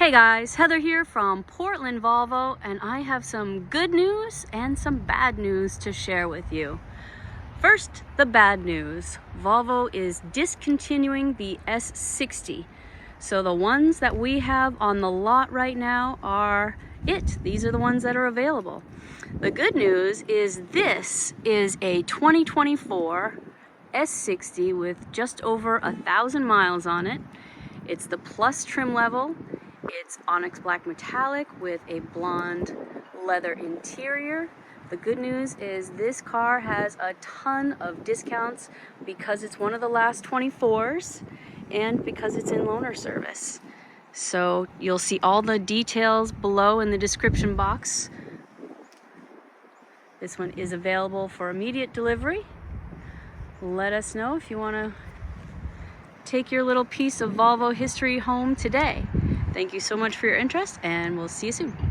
Hey guys, Heather here from Portland Volvo, and I have some good news and some bad news to share with you. First, the bad news. Volvo is discontinuing the S60. So the ones that we have on the lot right now are it. These are the ones that are available. The good news is this is a 2024 S60 with just over 1,000 miles on it. It's the Plus trim level. It's Onyx Black Metallic with a blonde leather interior. The good news is this car has a ton of discounts because it's one of the last 24s and because it's in loaner service. So you'll see all the details below in the description box. This one is available for immediate delivery. Let us know if you want to take your little piece of Volvo history home today. Thank you so much for your interest, and we'll see you soon.